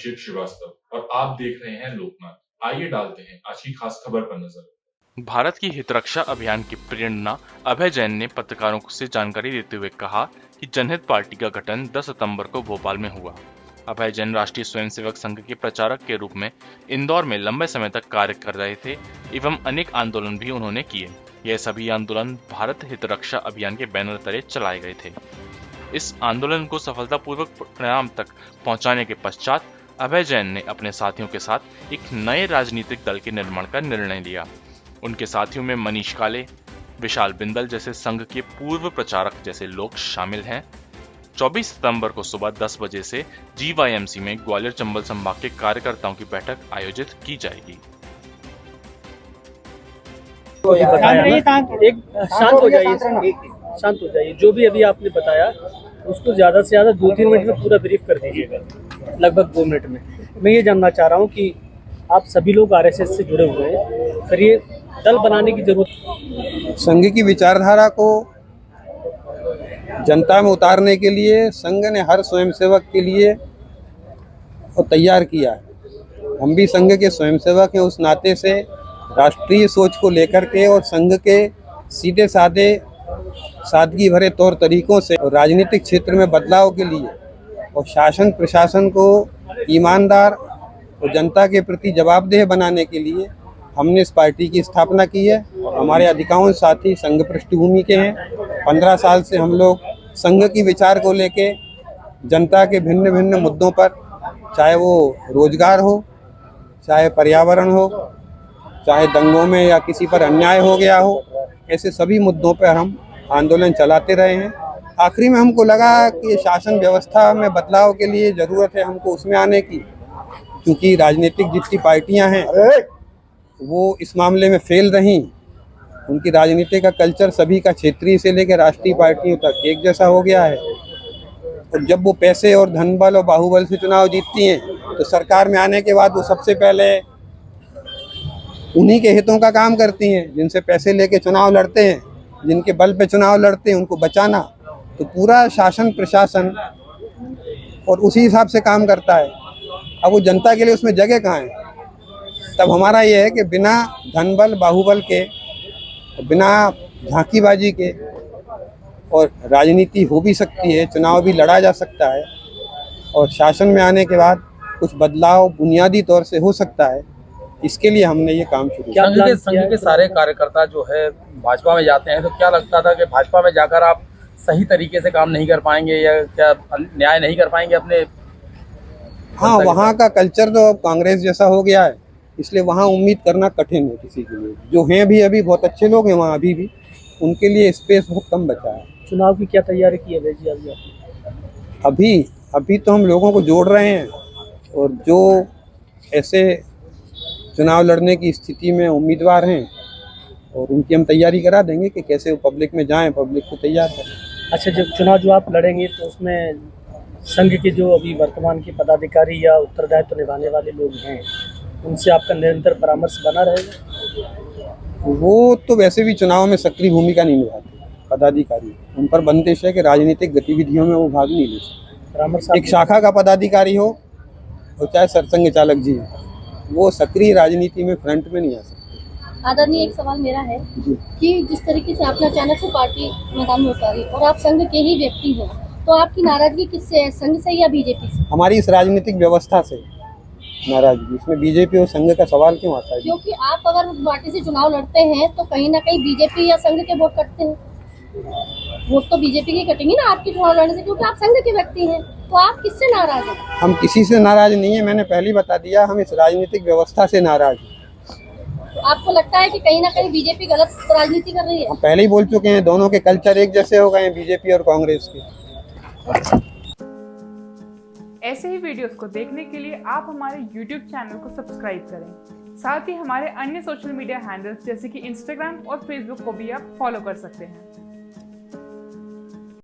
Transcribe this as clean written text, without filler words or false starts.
अभिषेक श्रीवास्तव और आप देख रहे हैं लोकमत। आइए डालते हैं आज की खास खबर पर नजर। भारत की हितरक्षा अभियान की प्रेरणा अभय जैन ने पत्रकारों से जानकारी देते हुए कहा कि जनहित पार्टी का गठन 10 सितंबर को भोपाल में हुआ। अभय जैन राष्ट्रीय स्वयंसेवक संघ के प्रचारक के रूप में इंदौर में लंबे समय तक कार्य कर रहे थे एवं अनेक आंदोलन भी उन्होंने किए। यह सभी आंदोलन भारत हितरक्षा अभियान के बैनर तले चलाए गए थे। इस आंदोलन को सफलतापूर्वक परिणाम तक पहुंचाने के पश्चात अभय जैन ने अपने साथियों के साथ एक नए राजनीतिक दल के निर्माण का निर्णय लिया। उनके साथियों में मनीष काले, विशाल बिंदल जैसे संघ के पूर्व प्रचारक जैसे लोग शामिल हैं। 24 सितंबर को सुबह 10 बजे से GYMC में ग्वालियर चंबल संभाग के कार्यकर्ताओं की बैठक आयोजित की जाएगी। शांत हो जाइए। जो भी अभी आपने बताया उसको ज्यादा से ज्यादा 2-3 मिनट में पूरा ब्रीफ कर दीजिएगा, लगभग 2 मिनट में। मैं ये जानना चाह रहा हूँ कि आप सभी लोग RSS से जुड़े हुए हैं, फिर ये दल बनाने की जरूरत। संघ की विचारधारा को जनता में उतारने के लिए संघ ने हर स्वयंसेवक के लिए तैयार किया है। हम भी संघ के स्वयंसेवक हैं, उस नाते से राष्ट्रीय सोच को लेकर के और संघ के सीधे साधे सादगी भरे तौर तरीकों से और राजनीतिक क्षेत्र में बदलाव के लिए और शासन प्रशासन को ईमानदार और जनता के प्रति जवाबदेह बनाने के लिए हमने इस पार्टी की स्थापना की है। हमारे अधिकांश साथी संघ पृष्ठभूमि के हैं। 15 साल से हम लोग संघ की विचार को लेके जनता के भिन्न भिन्न मुद्दों पर, चाहे वो रोजगार हो, चाहे पर्यावरण हो, चाहे दंगों में या किसी पर अन्याय हो गया हो, ऐसे सभी मुद्दों पर हम आंदोलन चलाते रहे हैं। आखिरी में हमको लगा कि शासन व्यवस्था में बदलाव के लिए ज़रूरत है हमको उसमें आने की, क्योंकि राजनीतिक जितनी पार्टियां हैं वो इस मामले में फेल रहीं। उनकी राजनीति का कल्चर सभी का क्षेत्रीय से लेकर राष्ट्रीय पार्टियों तक एक जैसा हो गया है। और जब वो पैसे और धनबल और बाहुबल से चुनाव जीतती हैं तो सरकार में आने के बाद वो सबसे पहले उन्हीं के हितों का काम करती हैं। जिनसे पैसे लेके चुनाव लड़ते हैं, जिनके बल पे चुनाव लड़ते हैं, उनको बचाना। तो पूरा शासन प्रशासन और उसी हिसाब से काम करता है। अब वो जनता के लिए उसमें जगह कहाँ है? तब हमारा ये है कि बिना धनबल बाहुबल के, बिना झांकीबाजी के और राजनीति हो भी सकती है, चुनाव भी लड़ा जा सकता है और शासन में आने के बाद कुछ बदलाव बुनियादी तौर से हो सकता है। इसके लिए हमने ये काम शुरू किया। संघ के सारे कार्यकर्ता जो है भाजपा में जाते हैं, तो क्या लगता था कि भाजपा में जाकर आप सही तरीके से काम नहीं कर पाएंगे या क्या न्याय नहीं कर पाएंगे अपने? हाँ, वहाँ का कल्चर तो अब कांग्रेस जैसा हो गया है, इसलिए वहाँ उम्मीद करना कठिन है किसी के लिए। जो हैं भी अभी बहुत अच्छे लोग हैं वहाँ अभी भी, उनके लिए स्पेस बहुत कम बचा है। चुनाव की क्या तैयारी की है जी अभी? अभी तो हम लोगों को जोड़ रहे हैं और जो ऐसे चुनाव लड़ने की स्थिति में उम्मीदवार हैं और उनकी हम तैयारी करा देंगे कि कैसे वो पब्लिक में जाएं, पब्लिक को तैयार करें। अच्छा, जब चुनाव जो आप लड़ेंगे तो उसमें संघ के जो अभी वर्तमान के पदाधिकारी या उत्तरदायित्व निभाने वाले लोग हैं, उनसे आपका निरंतर परामर्श बना रहेगा? वो तो वैसे भी चुनाव में सक्रिय भूमिका नहीं निभाते पदाधिकारी। उन पर बंदिश है कि राजनीतिक गतिविधियों में वो भाग नहीं ले सकते। परामर्श एक शाखा का पदाधिकारी हो और चाहे सरसंघ चालक जी, वो सक्रिय राजनीति में फ्रंट में नहीं आ सकते। आदरणीय, एक सवाल मेरा है कि जिस तरीके से आपने अचानक से पार्टी मैदान में उतारी और आप संघ के ही व्यक्ति हो, तो आपकी नाराजगी किससे है, संघ से या बीजेपी से? हमारी इस राजनीतिक व्यवस्था से नाराजगी। इसमें बीजेपी और संघ का सवाल क्यों आता है? क्योंकि आप अगर पार्टी से चुनाव लड़ते हैं तो कहीं ना कहीं बीजेपी या संघ के वोट कटते हैं। वोट तो बीजेपी के कटेंगे ना आपके चुनाव लड़ने से, क्योंकि आप संघ के व्यक्ति हैं। तो आप किससे नाराज हैं? हम किसी से नाराज नहीं है, मैंने पहले बता दिया, हम इस राजनीतिक व्यवस्था से नाराज हैं। तो आपको लगता है कि कहीं ना कहीं बीजेपी गलत राजनीति कर रही है? हम पहले ही बोल चुके हैं, दोनों के कल्चर एक जैसे हो गए हैं, बीजेपी और कांग्रेस के। ऐसे ही वीडियोस को देखने के लिए आप हमारे YouTube चैनल को सब्सक्राइब करें। साथ ही हमारे अन्य सोशल मीडिया हैंडल्स जैसे कि Instagram और Facebook को भी आप फॉलो कर सकते हैं।